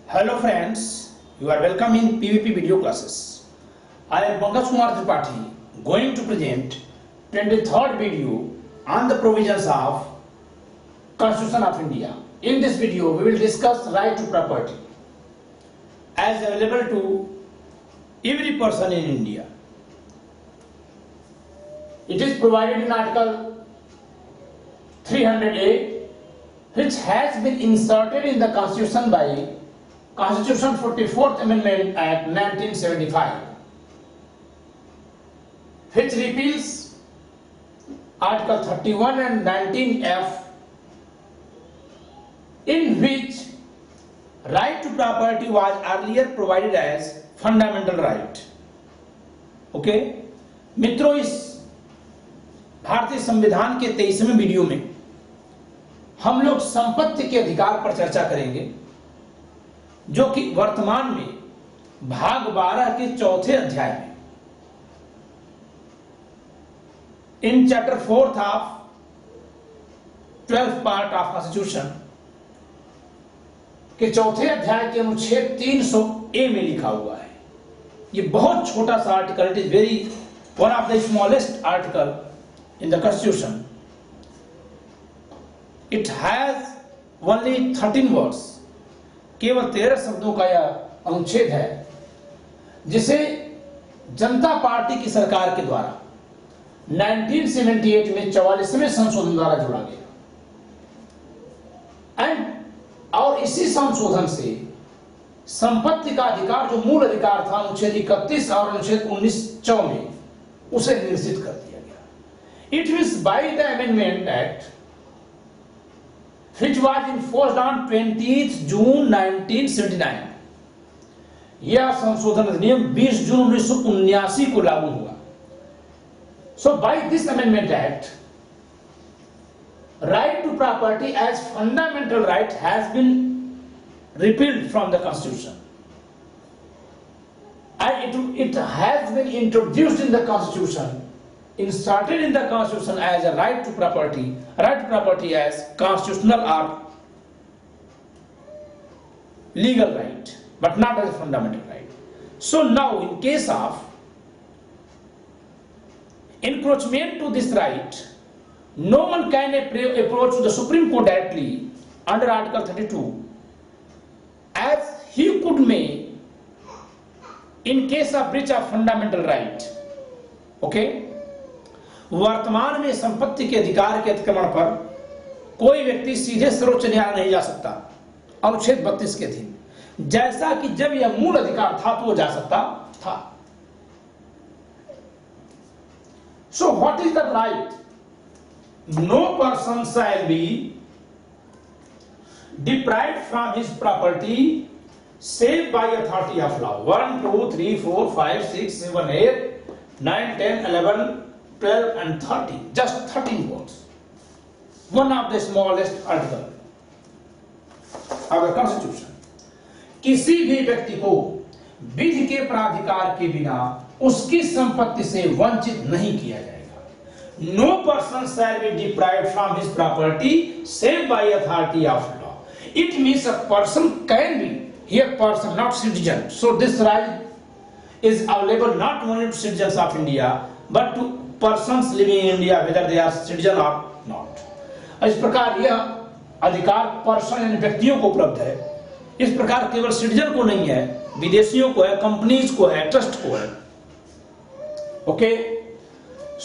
Hello friends, you are welcome in PVP video classes. I am Pankaj Kumar Tripathi going to present 23rd video on the provisions of Constitution of India. In this video we will discuss right to property as available to every person in India. It is provided in Article 300A, which has been inserted in the Constitution by Constitution 44th Amendment Act 1975, which repeals Article 31 and 19F, in which right to property was earlier provided as fundamental right. Okay, मित्रों, इस भारतीय संविधान के 23वें video में हम लोग संपत्ति के अधिकार पर चर्चा करेंगे, जो कि वर्तमान में भाग 12 के चौथे अध्याय में in chapter 4th of 12th part of constitution के चौथे अध्याय के अनुच्छेद 300A में लिखा हुआ है। ये बहुत छोटा सा article, it is very one of the smallest article in the constitution. It has only 13 words, केवल 13 शब्दों का यह अनुच्छेद है, जिसे जनता पार्टी की सरकार के द्वारा 1978 में 44वें संशोधन द्वारा जोड़ा गया और इसी संशोधन से संपत्ति का अधिकार, जो मूल अधिकार था अनुच्छेद 31 और अनुच्छेद 19 में, उसे निश्चित कर दिया गया. It means by the amendment act which was enforced on 20th June 1979. यह संशोधन अधिनियम 20 जून 1979 को लागू हुआ. So by this amendment act, right to property as fundamental right has been repealed from the constitution, and it has been introduced in the constitution, inserted in the constitution as a right to property as constitutional or legal right, but not as a fundamental right. So now in case of encroachment to this right, no one can approach the Supreme Court directly under Article 32 as he could may in case of breach of fundamental right. Okay, वर्तमान में संपत्ति के अधिकार के अतिक्रमण पर कोई व्यक्ति सीधे सर्वोच्च न्यायालय नहीं जा सकता अनुच्छेद 32 के अधीन, जैसा कि जब यह मूल अधिकार था तो वो जा सकता था. So what is the right? No person shall be deprived from his property save by authority of law. 1 2 3 4 5 6 7 8 9 10 11 12 and 13, just 13 words. One of the smallest article of the constitution. किसी भी व्यक्ति को विधि के प्राधिकार के बिना उसकी संपत्ति से वंचित नहीं किया जाएगा. No person shall be deprived from his property save by authority of law. It means a person can be here person, not citizen. So this right is available not only to citizens of India but to persons living in India, whether they are citizen or not. इस प्रकार यह अधिकार person यानी व्यक्तियों को उपलब्ध है. इस प्रकार केवल सिटीजन को नहीं है, विदेशियों को है, कंपनीज को है, ट्रस्ट को है. Okay,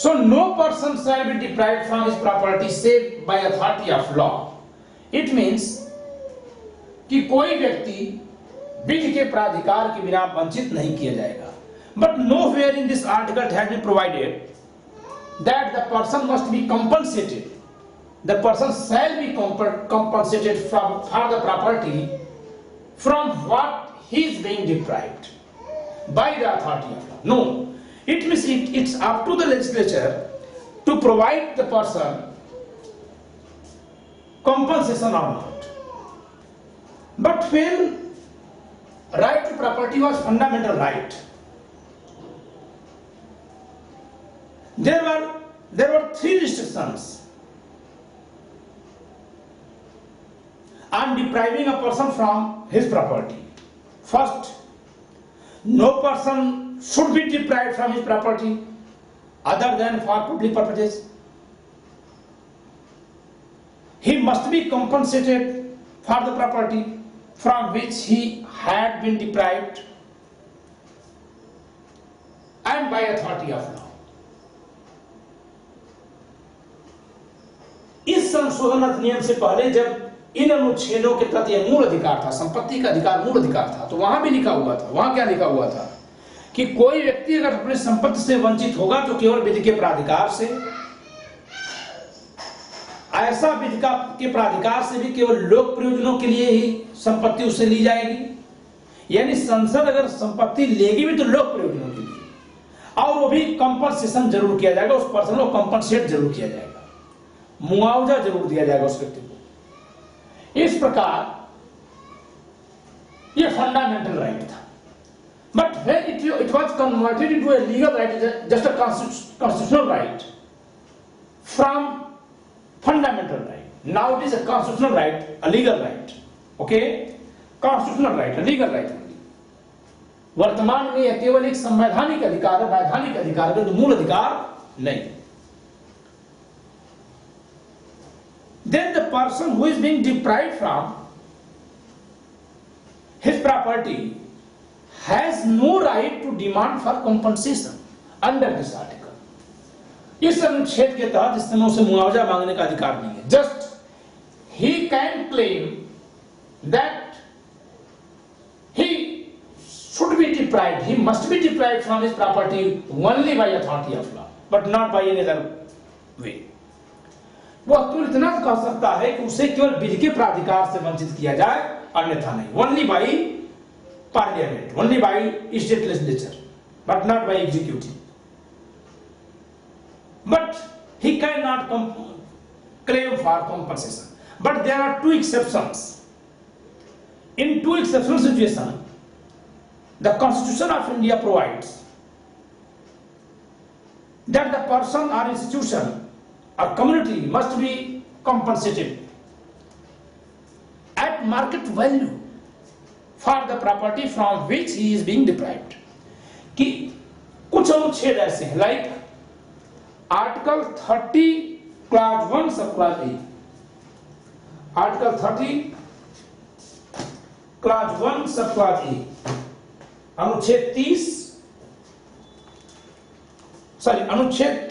so no person shall be deprived from his property save by authority of law. It means कि कोई व्यक्ति विधि के प्राधिकार के बिना वंचित नहीं किया जाएगा. But nowhere in this article it has been provided that the person must be compensated. The person shall be compensated for the property from what he is being deprived by the authority of law. No, it means it's up to the legislature to provide the person compensation or not. But when right to property was fundamental right, there were 3 restrictions on depriving a person from his property. First, no person should be deprived from his property other than for public purposes. He must be compensated for the property from which he had been deprived and by authority of law. इस संशोधन अधिनियम से पहले जब इन अनुच्छेदों के तहत यह मूल अधिकार था, संपत्ति का अधिकार मूल अधिकार था, तो वहां भी लिखा हुआ था, वहां क्या लिखा हुआ था कि कोई व्यक्ति अगर अपने संपत्ति से वंचित होगा तो केवल विधि के प्राधिकार से, ऐसा विधि के प्राधिकार से भी केवल लोक प्रयोजनों के लिए ही संपत्ति उससे ली जाएगी। यानी संसद अगर संपत्ति लेगी भी तो लोक प्रयोजनों के लिए, और वो भी कंपनसेशन जरूर किया जाएगा, उस पर्सन को कंपनसेट जरूर किया जाएगा, मुआवजा जरूर दिया जाएगा उस व्यक्ति को। इस प्रकार यह फंडामेंटल राइट था, but when it was converted into a legal right, just a constitutional right from fundamental right. Now it is a constitutional right, a legal right. Okay, constitutional right, a legal right. वर्तमान में यह केवल एक संवैधानिक अधिकार है, वैधानिक अधिकार है, मूल अधिकार नहीं। Then the person who is being deprived from his property has no right to demand for compensation under this article. इस अनुच्छेद के तहत इस तरह से मुआवजा मांगने का अधिकार नहीं है। Just he can claim that he should be deprived, he must be deprived from his property only by authority of law, but not by any other way. वह केवल इतना कह सकता है कि उसे केवल विधि के प्राधिकार से वंचित किया जाए, अन्यथा नहीं। Only by parliament, only by state legislature, but not by executive. But he can not claim for compensation. But there are two exceptions. In two exceptional situations, the Constitution of India provides that the person or institution or community must be compensated at market value for the property from which he is being deprived. कि कुछ अनुच्छेद ऐसे हैं, like article 30 clause 1 sub clause A, article 30 clause 1 sub clause A, अनुच्छेद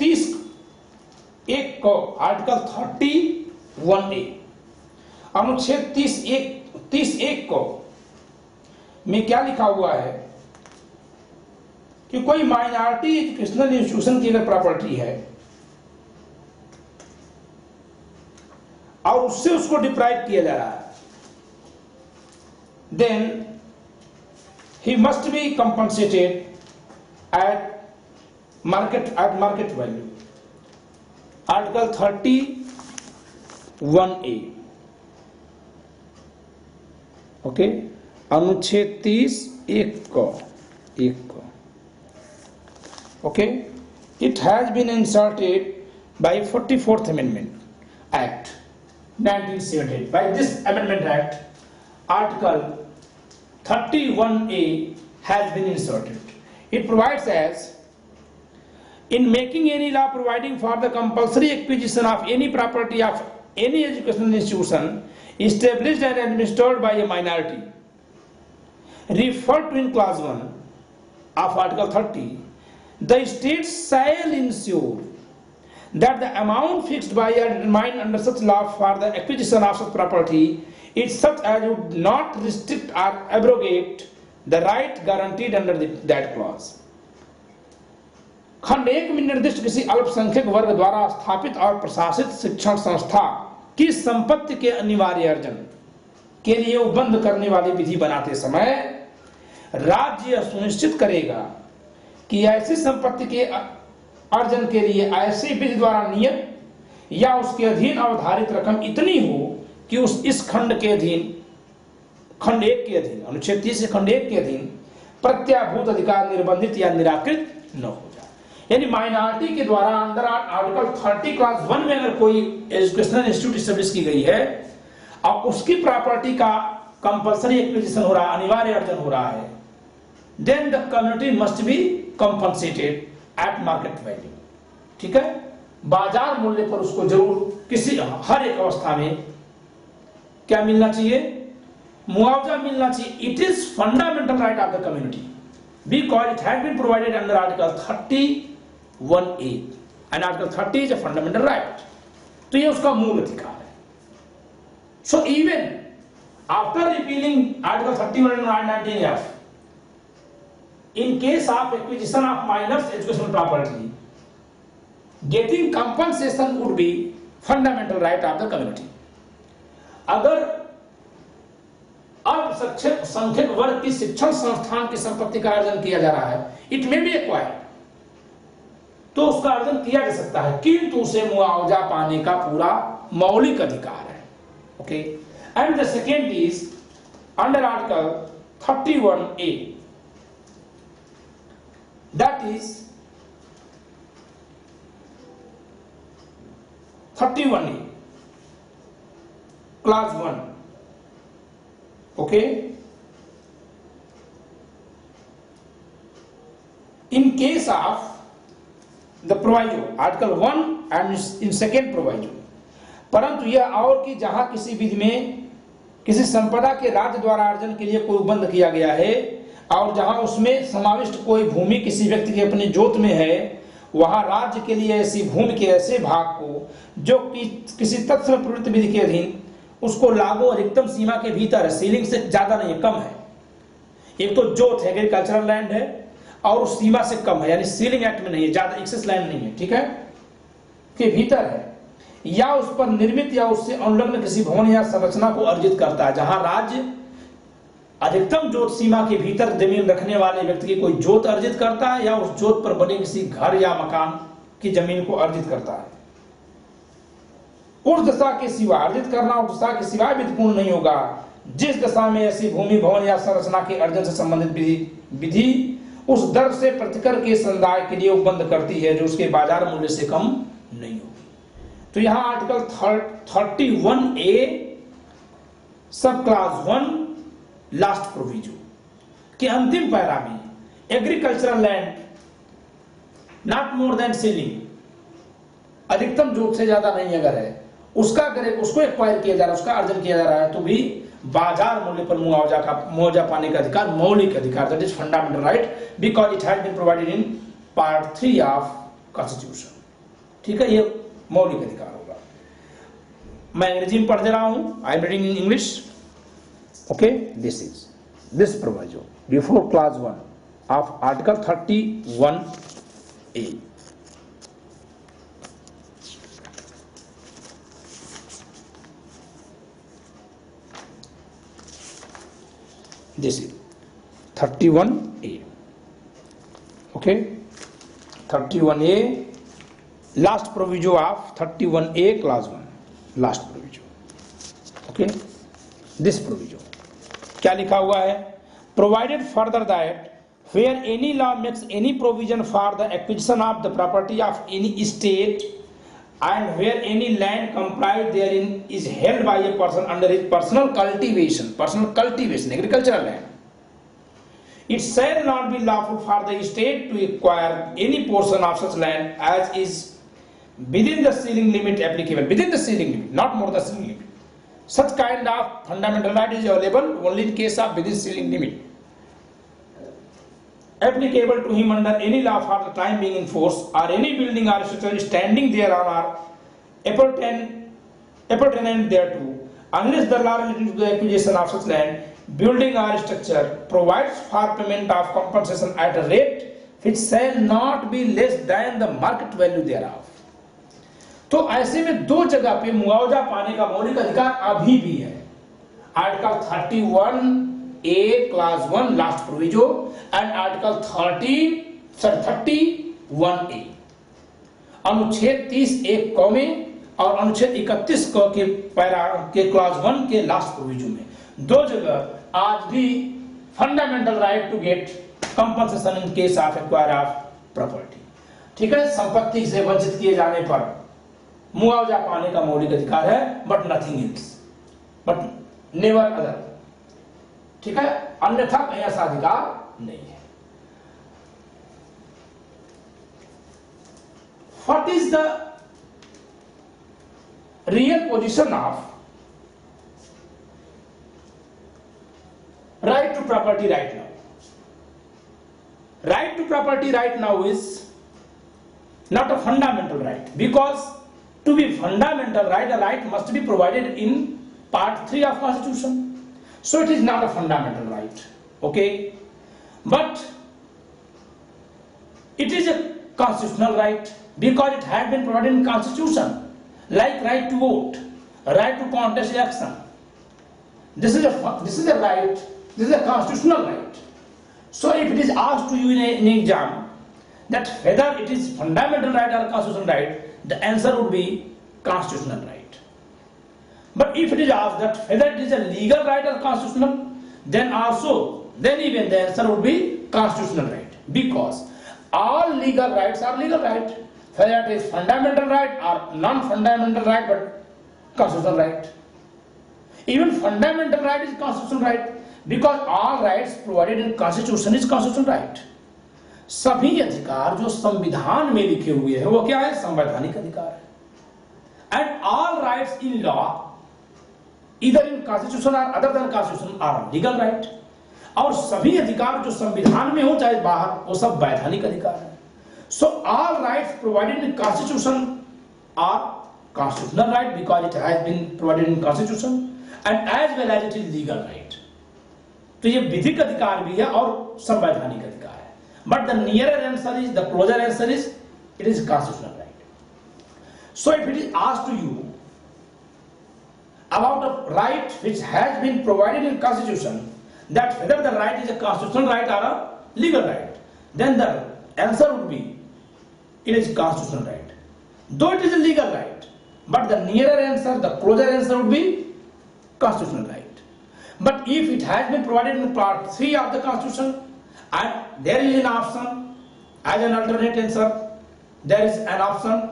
30 एक को article 31 ए, अनुच्छेद 30 एक को में क्या लिखा हुआ है कि कोई माइनॉरिटी एजुकेशनल इंस्टीट्यूशन की अगर प्रॉपर्टी है और उससे उसको डिप्राइव किया जा रहा है, then he must be compensated at market value. Article 31 A, okay, अनुच्छेद 30 एक को okay, it has been inserted by 44th Amendment Act 1978. By this Amendment Act, Article 31A has been inserted. It provides as, in making any law providing for the compulsory acquisition of any property of any educational institution established and administered by a minority, referred to in clause 1 of Article 30, the state shall ensure that the amount fixed by or determined under such law for the acquisition of such property is such as would not restrict or abrogate the right guaranteed under that clause. खंड 1 में निर्दिष्ट किसी अल्पसंख्यक वर्ग द्वारा स्थापित और प्रशासित शिक्षण संस्था की संपत्ति के अनिवार्य अर्जन के लिए उपबंध करने वाली विधि बनाते समय राज्य सुनिश्चित करेगा कि ऐसी संपत्ति के अर्जन के लिए ऐसी विधि द्वारा नियत या उसके अधीन अवधारित रकम इतनी हो कि इस खंड के अधीन, खंड 1 के अधीन, अनुच्छेद 30 खंड 1 के अधीन प्रत्याभूत अधिकार निर्बंधित या निराकृत न हो जाए। यानी माइनॉरिटी के द्वारा अंदर आर्टिकल 30 क्लॉज 1 में अगर कोई एजुकेशनल इंस्टीट्यूट एस्टेब्लिश की गई है और उसकी प्रॉपर्टी का कंपल्सरी एक्विजिशन हो रहा है, अनिवार्य अर्जन हो रहा है, then the community must be compensated at market value. ठीक है, बाजार मूल्य पर उसको जरूर किसी हर एक अवस्था में क्या मिलना चाहिए, मुआवजा मिलना चाहिए। It is fundamental right of the community because it has been provided under article 31A and article 30 is a fundamental right. तो ये उसका मूल अधिकार है। So even after repealing article 31 and 19F, in case of acquisition of minors educational property, getting compensation would be fundamental right of the community. अगर अल्पसंख्यक वर्ग की शिक्षण संस्थान की संपत्ति का अर्जन किया जा रहा है, इट मे बी एक्वायर्ड, तो उसका अर्जन किया जा सकता है, किंतु उसे मुआवजा पाने का पूरा मौलिक अधिकार है। Okay, and the second is under article 31A, that is 31A clause 1. Okay, in case of the proviso article 1 and in second proviso, परंतु यह और कि जहां किसी विधि में किसी संपदा के राज्य द्वारा अर्जन के लिए कोई उपबंध किया गया है और जहां उसमें समाविष्ट कोई भूमि किसी व्यक्ति के अपने जोत में है, वहां राज्य के लिए ऐसी भूमि के ऐसे भाग को जो कि किसी तत्सम प्रवृत्ति विधि के अधीन उसको लागू अधिकतम सीमा के भीतर है, सीलिंग से ज्यादा नहीं है, कम है। एक तो जोत है, एग्रीकल्चरल लैंड है और उस सीमा से कम है, यानी सीलिंग एक्ट में नहीं है, ज्यादा एक्सेस लैंड नहीं है, ठीक है, के भीतर है, या उस पर निर्मित या उससे अनुलग्न किसी भवन या संरचना को अर्जित करता है। जहां राज्य अधिकतम जोत सीमा के भीतर जमीन रखने वाले व्यक्ति की कोई जोत अर्जित करता है या उस जोत पर बने किसी घर या मकान की जमीन को अर्जित करता है, उस दशा के सिवा अर्जित करना उस दशा के सिवा विधिपूर्ण नहीं होगा जिस दशा में ऐसी भूमि भवन या संरचना के अर्जन से संबंधित विधि उस दर से प्रतिकर के समुदाय के लिए उपबंध करती है जो उसके बाजार मूल्य से कम नहीं होगी। तो यहां आर्टिकल 31A सब क्लास 1 लास्ट प्रोविजो के अंतिम पैरा में agricultural land not more than ceiling, अधिकतम जोत से ज्यादा नहीं अगर है, उसको एक्वायर किया जा रहा है, उसका अर्जन किया जा रहा है, तो भी बाजार मूल्य पर मुआवजा पाने का अधिकार मौलिक अधिकार, that is fundamental right because it has been provided in part 3 of constitution. ठीक है, ये मौलिक अधिकार होगा। मैं अंग्रेजी में पढ़ दे रहा हूं, I am reading in English. Okay, this proviso before class 1 of article 31A this is 31A. Okay, 31A last proviso of 31A clause 1 last proviso. Okay, this proviso क्या लिखा हुआ है, provided further that where any law makes any provision for the acquisition of the property of any state and where any land comprised therein is held by a person under his personal cultivation, agricultural land, it shall not be lawful for the state to acquire any portion of such land as is within the ceiling limit applicable, within the ceiling limit, not more the ceiling limit. Such kind of fundamental right is available only in case of within ceiling limit, applicable to him under any law for the time being in force, or any building or structure standing thereon or appertaining thereto, unless the law relating to the acquisition of such land, building or structure provides for payment of compensation at a rate which shall not be less than the market value thereof. तो ऐसे में दो जगह पे मुआवजा पाने का मौलिक अधिकार अभी भी है, article 31A class 1 last proviso and article 31A अनुच्छेद 30(1) में और अनुच्छेद 31 के पैरा के क्लास 1 के लास्ट प्रोविजो में दो जगह आज भी fundamental right to get compensation in case of acquire of property. ठीक है, संपत्ति से वंचित किए जाने पर मुआवजा पाने का मौलिक अधिकार है, but nothing else, but never other. ठीक है, अन्यथा कहीं ऐसा अधिकार नहीं है। What is the real position of right to property right now? Right to property right now is not a fundamental right, because to be fundamental right, a right must be provided in part 3 of Constitution. So it is not a fundamental right, okay, but it is a constitutional right because it has been provided in Constitution, like right to vote, right to contest election. This is a right. This is a constitutional right. So if it is asked to you in an exam that whether it is fundamental right or constitutional right, the answer would be constitutional right. But if it is asked that whether it is a legal right or constitutional, then even the answer would be constitutional right, because all legal rights are legal right, whether it is fundamental right or non-fundamental right, but constitutional right. Even fundamental right is constitutional right, because all rights provided in Constitution is constitutional right. सभी अधिकार जो संविधान में लिखे हुए हैं वो क्या है? संवैधानिक अधिकार है। And all rights in law, either in Constitution or other than Constitution, are legal right. और सभी अधिकार जो संविधान में हो चाहे बाहर, वो सब वैधानिक अधिकार है। So all rights provided in Constitution are constitutional right because it has been provided in Constitution, and as well as it is legal right. तो ये विधिक अधिकार भी है और संवैधानिक अधिकार है। But the nearer answer is, the closer answer is, it is constitutional right. So if it is asked to you about a right which has been provided in Constitution, that whether the right is a constitutional right or a legal right, then the answer would be it is constitutional right, though it is a legal right, but the nearer answer, the closer answer would be constitutional right. But if it has been provided in part 3 of the Constitution and there is an option as an alternate answer, there is an option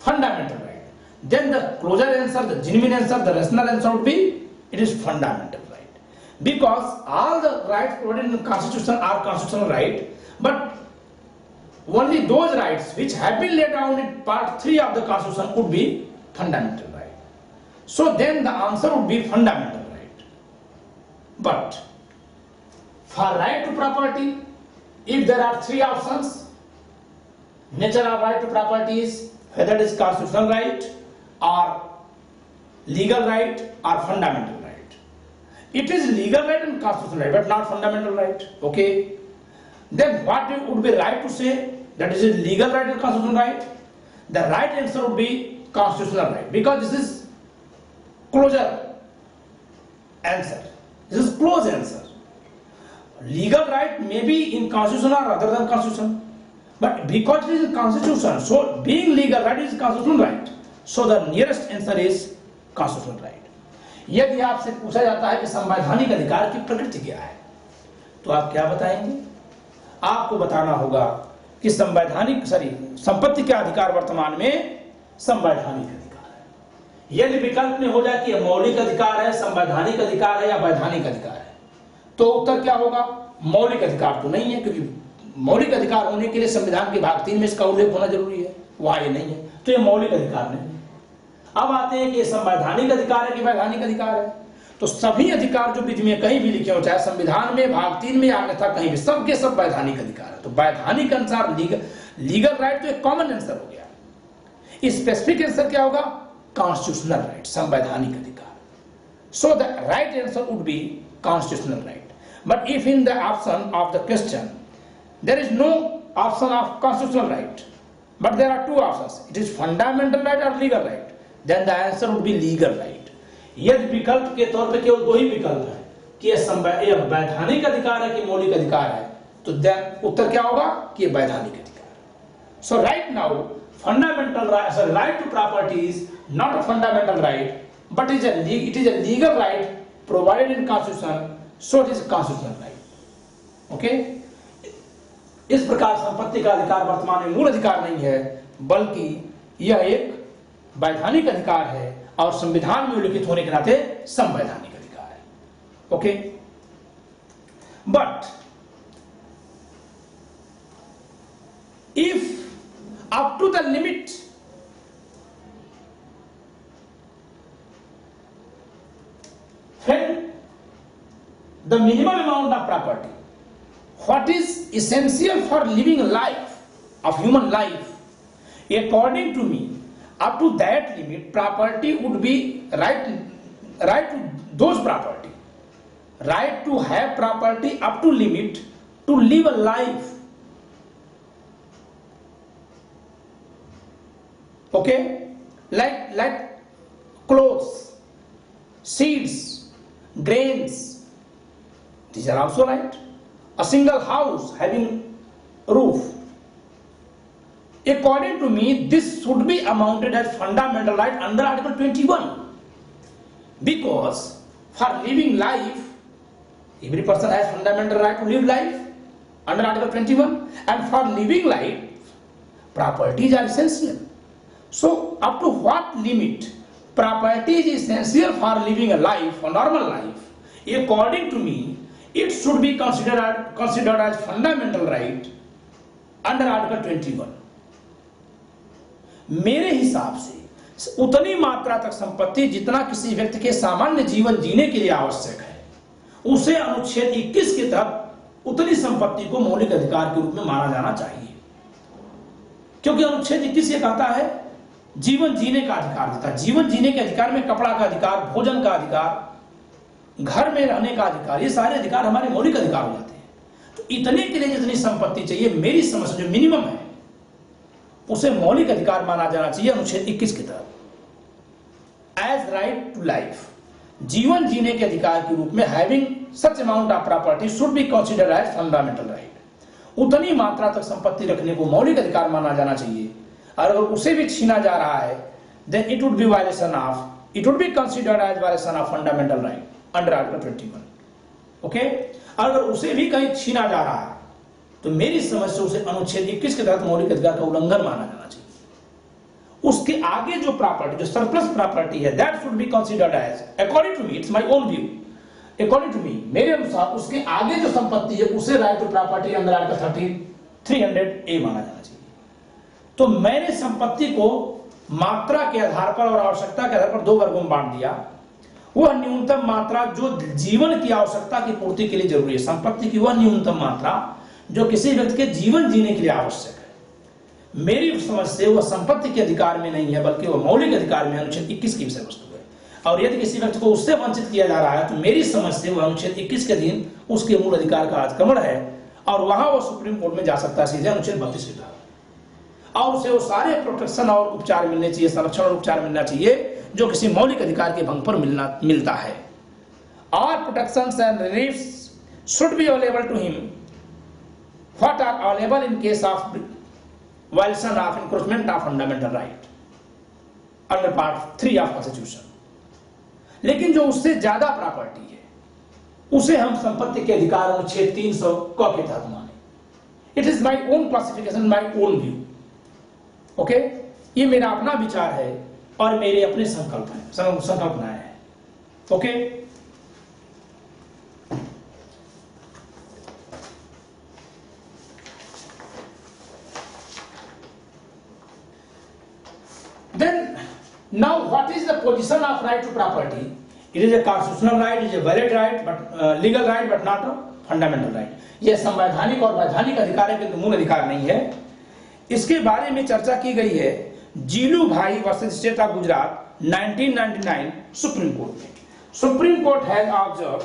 fundamental right, then the closer answer, the genuine answer, the rational answer would be it is fundamental right, because all the rights provided in the Constitution are constitutional right, but only those rights which have been laid down in part 3 of the Constitution would be fundamental right. So then the answer would be fundamental. But for right to property, if there are 3 options, nature of right to property is whether it is constitutional right or legal right or fundamental right. It is legal right and constitutional right, but not fundamental right. Okay. Then what would be right to say that is a legal right or constitutional right? The right answer would be constitutional right, because this is closer answer. This is close answer. Legal right may be in Constitution or other than Constitution, but because it is in Constitution, so being legal right is constitutional right. So the nearest answer is constitutional right. यदि आपसे पूछा जाता है कि संवैधानिक अधिकार की प्रकृति क्या है, तो आप क्या बताएंगे? आपको बताना होगा कि संपत्ति का अधिकार वर्तमान में संवैधानिक अधिकार। यदि विकल्प में हो जाए कि मौलिक अधिकार है, संवैधानिक अधिकार है या वैधानिक अधिकार है, तो उत्तर क्या होगा? मौलिक अधिकार तो नहीं है, क्योंकि मौलिक अधिकार होने के लिए संविधान के भाग 3 में इसका उल्लेख होना जरूरी है, वहां ये नहीं है, तो ये मौलिक अधिकार नहीं है। अब आते हैं कि संवैधानिक अधिकार है कि वैधानिक अधिकार है। तो सभी अधिकार जो विधि में कहीं भी लिखे हो, चाहे संविधान में भाग 3 में अन्यथा कहीं भी, सबके सब वैधानिक अधिकार है। तो वैधानिक अनुसार लीगल राइट तो एक कॉमन आंसर हो गया। स्पेसिफिक आंसर क्या होगा? Constitutional right, संवैधानिक अधिकार. So the right answer would be constitutional right. But if in the option of the question there is no option of constitutional right, but there are 2 options, it is fundamental right or legal right, then the answer would be legal right. यदि विकल्प के तौर पे केवल 2 ही विकल्प है कि यह वैधानिक अधिकार है कि मौलिक अधिकार है, तो उत्तर क्या होगा कि यह वैधानिक अधिकार है। So right now fundamental right, right to property is not a fundamental right, but it is a legal right provided in Constitution, so it is a constitutional right. Okay? इस प्रकार संपत्ति का अधिकार वर्तमान में मूल अधिकार नहीं है, बल्कि यह एक वैधानिक अधिकार है और संविधान में उल्लिखित होने के नाते संवैधानिक अधिकार है। Okay? But if up to the limit when the minimum amount of property, what is essential for living a life of human life, according to me, up to that limit, property would be right to those property, right to have property up to limit to live a life. Okay, like clothes, seeds, grains, these are also right. A single house having roof. According to me, this should be amounted as fundamental right under Article 21. Because for living life, every person has fundamental right to live life under Article 21. And for living life, properties are essential. So up to what limit property is essential for living a life, a normal life, according to me, it should be considered as fundamental right under Article 21. मेरे हिसाब से उतनी मात्रा तक संपत्ति जितना किसी व्यक्ति के सामान्य जीवन जीने के लिए आवश्यक है, उसे अनुच्छेद 21 के तहत उतनी संपत्ति को मौलिक अधिकार के रूप में माना जाना चाहिए। क्योंकि अनुच्छेद 21 ये कहता है जीवन जीने का अधिकार देता है। जीवन जीने के अधिकार में कपड़ा का अधिकार, भोजन का अधिकार, घर में रहने का अधिकार, ये सारे अधिकार हमारे मौलिक अधिकार हो जाते हैं। तो इतने के लिए जितनी संपत्ति चाहिए, मेरी समझ जो मिनिमम है, उसे मौलिक अधिकार माना जाना चाहिए अनुच्छेद 21 के तहत। एज राइट टू लाइफ, जीवन जीने के अधिकार के रूप में having such amount of property should be considered as fundamental right. उतनी मात्रा तक संपत्ति रखने को मौलिक अधिकार माना जाना चाहिए। और अगर उसे भी छीना जा रहा है, then it would be violation of, it would be considered as violation of fundamental right under article 21। Okay, अगर उसे भी कहीं छीना जा रहा है तो मेरी समझ से उसे अनुच्छेद 21 के तहत मौलिक अधिकार का उल्लंघन माना जाना चाहिए। उसके आगे जो प्रॉपर्टी, जो सरप्लस प्रॉपर्टी है, that should be considered as, according to me, it's my own view, according to me, मेरे अनुसार उसके आगे जो संपत्ति है उसे right to property under article 300A माना जाना चाहिए। तो मैंने संपत्ति को मात्रा के आधार पर और आवश्यकता के आधार पर दो वर्गों में बांट दिया। वह न्यूनतम मात्रा जो जीवन की आवश्यकता की पूर्ति के लिए जरूरी है, संपत्ति की वह न्यूनतम मात्रा जो किसी व्यक्ति के जीवन जीने के लिए आवश्यक है। मेरी समझ से वह संपत्ति के अधिकार में नहीं है, बल्कि वह मौलिक अधिकार में अनुच्छेद 21 की विषय वस्तु है। और यदि किसी व्यक्ति को उससे वंचित किया जा रहा है तो मेरी समझ से वह अनुच्छेद 21 के अधीन उसके मूल अधिकार का अतिक्रमण है और वहां वह सुप्रीम कोर्ट में जा सकता है सीधे अनुच्छेद 32 के तहत, और उसे वो सारे प्रोटेक्शन और उपचार मिलने चाहिए, संरक्षण और उपचार मिलना चाहिए जो किसी मौलिक अधिकार के भंग पर मिलता है। All protections and reliefs should be available to him what are available in case of violation of encroachment of fundamental right under part 3 of Constitution। लेकिन जो उससे ज्यादा प्रॉपर्टी है उसे हम संपत्ति के अधिकार अनुच्छेद 300 क के तहत माने। It is my own classification, my own view. Okay, ये मेरा अपना विचार है और मेरे अपने संकल्पनाएं हैं। Okay, then now what is the position of right to property? It is a constitutional right, it is a valid right, but legal right, but not a fundamental right। यह संवैधानिक और वैधानिक अधिकार है किंतु मूल अधिकार नहीं है। इसके बारे में चर्चा की गई है Jilubhai versus state of Gujarat 1999 supreme court में। Supreme court has observe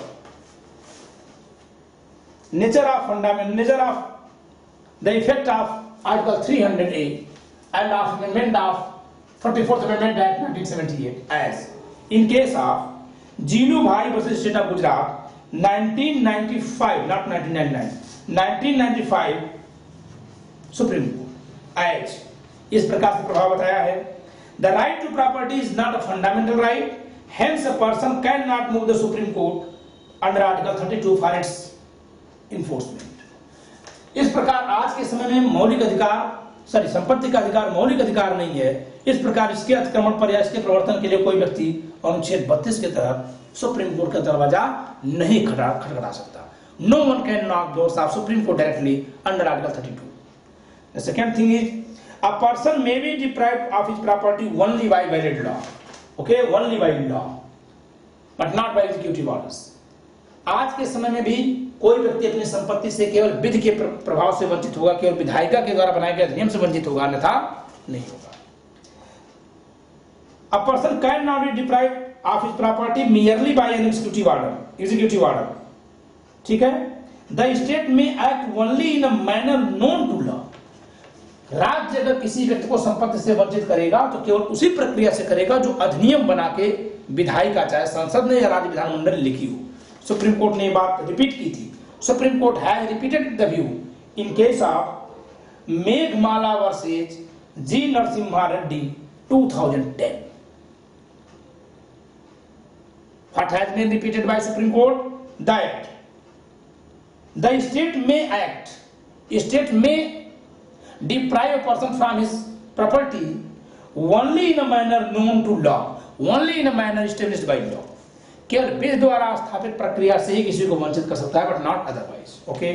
nature of the effect of article 300A and of amendment of 44th Amendment Act 1978 as in case of Jeelu Bhai versus State of Gujarat 1995, not 1999, 1995 Supreme Court as इस प्रकार से प्रभाव बताया है। The right to property is not a fundamental right, hence a person cannot move the Supreme Court under Article 32 for its enforcement। इस प्रकार आज के समय में मौलिक अधिकार संपत्ति का अधिकार मौलिक अधिकार नहीं है। इस प्रकार इसके अतिक्रमण पर या इसके प्रवर्तन के लिए कोई व्यक्ति अनुच्छेद 32 के तहत सुप्रीम कोर्ट का दरवाजा नहीं खटखटा सकता। No one can knock doors of Supreme Court directly under Article 32. The second thing is, a person may be deprived of his property only by valid law. Okay, only by law, but not by executive orders. आज के समय में भी कोई व्यक्ति अपनी संपत्ति से केवल विधि के प्रभाव से वंचित होगा, केवल विधायिका के द्वारा बनाए गए अधिनियम से वंचित होगा, अन्यथा नहीं होगा. A person cannot be deprived of his property merely by an executive order. Executive order. ठीक है. The state may act only in a manner known to law. राज्य अगर किसी व्यक्ति को संपत्ति से वंचित करेगा तो केवल उसी प्रक्रिया से करेगा जो अधिनियम बना के विधायिका, चाहे संसद ने या राज्य विधानमंडल ने लिखी हो. सुप्रीम कोर्ट ने ये बात रिपीट की थी. Supreme court has repeated the view in case of Meghmala versus G Narasimha Reddy 2010. What has been repeated by Supreme Court? That the state may act, state may deprive a person from his property only in a manner known to law, only in a manner established by law. केवल विधि द्वारा स्थापित प्रक्रिया से ही किसी को वंचित कर सकता है, but not otherwise. Okay.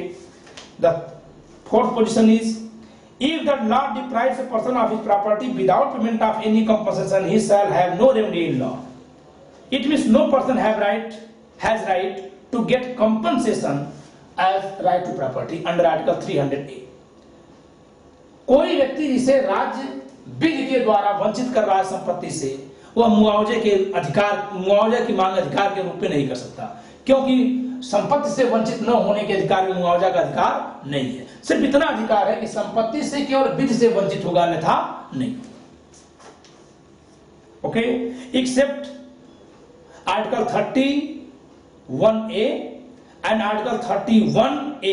The fourth position is, if the law deprives a person of his property without payment of any compensation, he shall have no remedy in law. It means no person has right to get compensation as right to property under Article 300A. कोई व्यक्ति जिसे राज्य विधि के द्वारा वंचित कर रहा है संपत्ति से, वह मुआवजे की मांग अधिकार के रूप में नहीं कर सकता, क्योंकि संपत्ति से वंचित न होने के अधिकार में मुआवजा का अधिकार नहीं है. सिर्फ इतना अधिकार है कि संपत्ति से केवल विधि से वंचित होगा, अन्यथा नहीं. Okay. Except Article 31A and Article 31A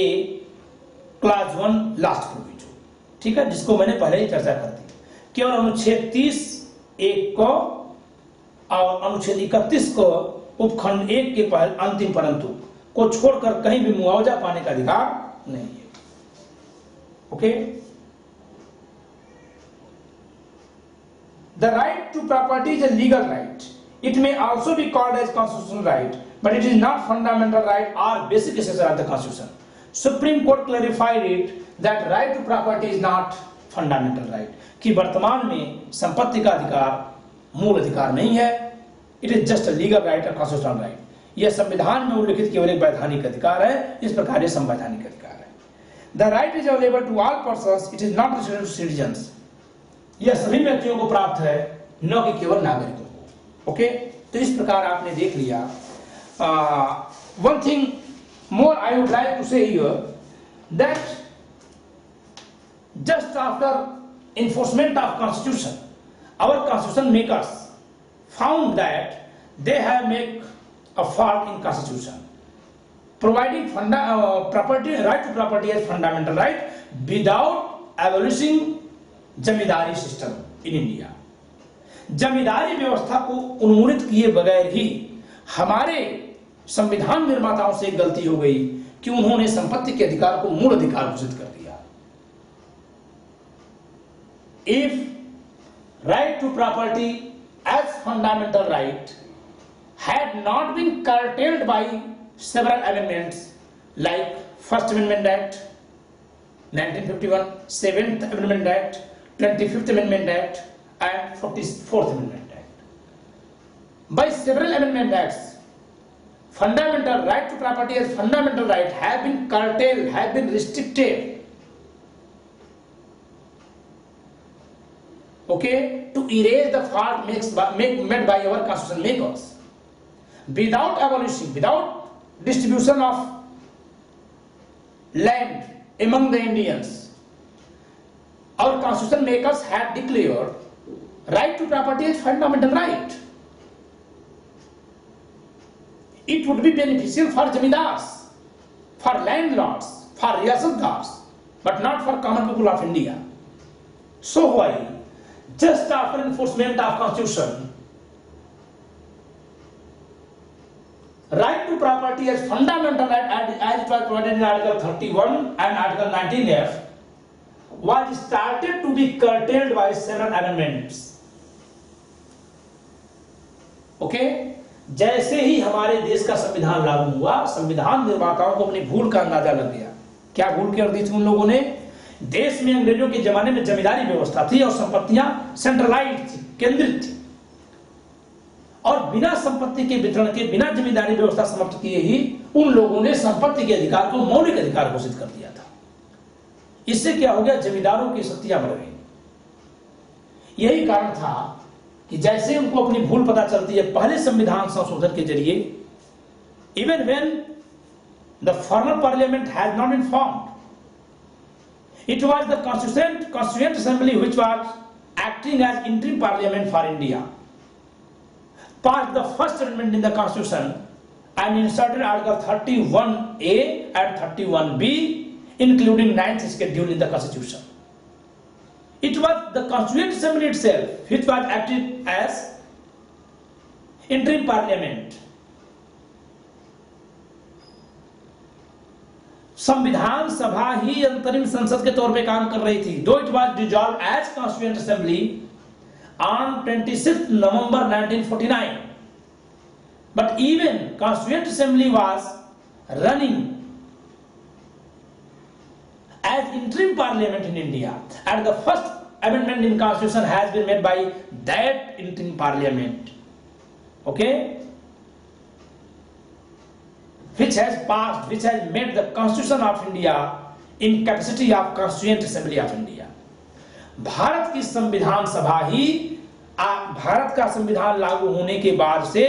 Clause 1 last provision. ठीक है, जिसको मैंने पहले ही चर्चा कर दी. केवल अनुच्छेद 30(1) को और अनुच्छेद 31 को उपखंड 1 के पहले अंतिम परंतु को छोड़कर कहीं भी मुआवजा पाने का अधिकार नहीं है. Okay. The right to property is a legal right. It may also be called as constitutional right, but it is not fundamental right or basic essential of the Constitution. Supreme Court clarified it that right to property is not fundamental right. कि वर्तमान में संपत्ति का अधिकार मूल अधिकार नहीं है. It is just a legal right or constitutional right. यह संविधान में उल्लिखित केवल एक वैधानिक अधिकार है. इस प्रकार यह संवैधानिक अधिकार है. The right is available to all persons. It is not reserved to citizens. यह सभी व्यक्तियों को प्राप्त है, न कि केवल नागरिकों. ओके. तो इस प्रकार आपने देख लिया. One thing more I would like to say here that just after enforcement of constitution, our constitution makers found that they have made a fault in constitution, providing property right to property as fundamental right without abolishing zamindari system in India. जमींदारी व्यवस्था को उन्मूलित किए बगैर ही हमारे संविधान निर्माताओं से एक गलती हो गई कि उन्होंने संपत्ति के अधिकार को मूल अधिकार घोषित कर दिया. If right to property as fundamental right had not been curtailed by several amendments like First Amendment Act 1951, 7th Amendment Act, 25th Amendment Act and 44th Amendment Act. By several amendment acts, fundamental right to property as fundamental right have been curtailed, have been restricted. Okay, to erase the fault made by our constitution makers. Without abolishing, without distribution of land among the Indians, our constitution makers had declared right to property as fundamental right. It would be beneficial for zamindars, for landlords, for riyasatdars, but not for common people of India. So why, just after enforcement of constitution, right to property as fundamental right as it was provided in Article 31 and Article 19F was started to be curtailed by several amendments. Okay, जैसे ही हमारे देश का संविधान लागू हुआ, संविधान निर्माताओं को अपनी भूल का अंदाजा लग गया। क्या भूल कर दी थी उन लोगों ने? देश में अंग्रेजों के जमाने में जमींदारी व्यवस्था थी और संपत्तियां सेंट्रलाइज्ड थी, केंद्रित थी, और बिना संपत्ति के वितरण के, बिना जमींदारी व्यवस्था समाप्त किए ही उन लोगों ने संपत्ति के अधिकार को मौलिक अधिकार घोषित कर दिया था। इससे क्या हो गया? जमींदारों की शक्तियां बढ़ गई। यही कारण था कि जैसे उनको अपनी भूल पता चलती है, पहले संविधान संशोधन के जरिए, even when the former parliament has not been formed, it was the constituent assembly which was acting as interim parliament for India, passed the first amendment in the constitution and inserted article 31A and 31B, including 9th schedule in the constitution. It was the constituent assembly itself which was acted as interim parliament. संविधान सभा ही अंतरिम संसद के तौर पे काम कर रही थी। Though it was dissolved as constituent assembly on 26 November 1949, but even constituent assembly was running as interim parliament in India, and the first amendment in constitution has been made by that interim parliament, okay, which has passed, which has made the constitution of India in capacity of constituent assembly of India. Bharat की संविधान सभा ही भारत का संविधान लागू होने के बाद से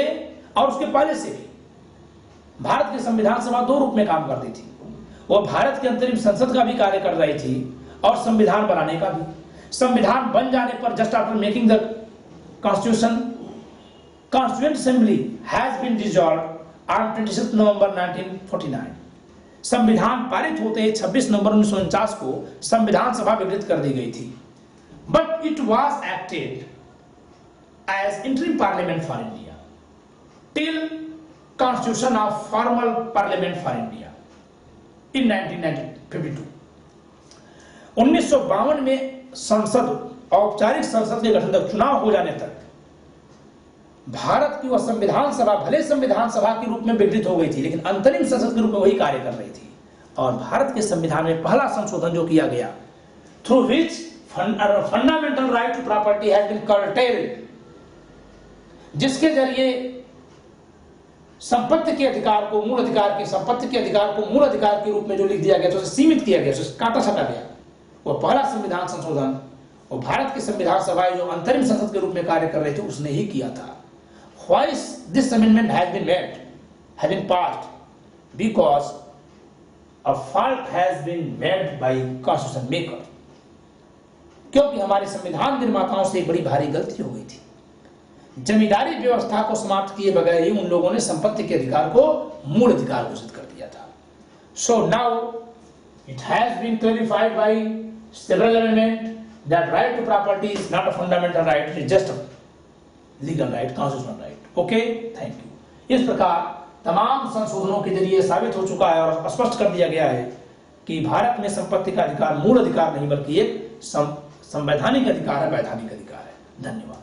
और उसके पहले से भी भारत की संविधान सभा दो रूप में काम करती थी। वो भारत के अंतरिम संसद का भी कार्य कर रही थी और संविधान बनाने का भी। संविधान बन जाने पर just after making the constitution, constituent assembly has been dissolved on 26 November 1949। संविधान पारित होते ही 26 नवंबर 1949 को संविधान सभा विघटित कर दी गई थी। But it was acted as interim parliament for India till constitution of formal parliament for India in 1952। 1952 में संसद, औपचारिक संसद के गठन तक, चुनाव हो जाने तक भारत की वह संविधान सभा भले संविधान सभा के रूप में विघटित हो गई थी, लेकिन अंतरिम संसद के रूप में वही कार्य कर रही थी। और भारत के संविधान में पहला संशोधन जो किया गया, through which fundamental right to property has been curtailed, जिसके जरिए संपत्ति के अधिकार को मूल अधिकार के, संपत्ति के अधिकार को मूल अधिकार के रूप में जो लिख दिया गया, तो उसे सीमित किया गया, उसे काटा छाटा गया। वो पहला संविधान संशोधन और भारत की संविधान सभा जो अंतरिम संसद के रूप में कार्य कर रहे थे उसने ही किया था। Why this amendment has been made, has been passed? Because a fault has been made by constitution maker. क्योंकि हमारे संविधान निर्माताओं से एक बड़ी भारी गलती हो गई थी। जमींदारी व्यवस्था को समाप्त किए बगैर ही उन लोगों ने संपत्ति के अधिकार को मूल अधिकार घोषित कर दिया था। So now it has been clarified by several amendments that right to property is not a fundamental right, it is just a legal right, constitutional right. Okay, thank you. इस प्रकार तमाम संशोधनों के जरिए साबित हो चुका है और स्पष्ट कर दिया गया है कि भारत में संपत्ति का अधिकार मूल अधिकार नहीं बल्कि एक संवैधानिक अधिकार है, वैधानिक अधिकार है। धन्यवाद।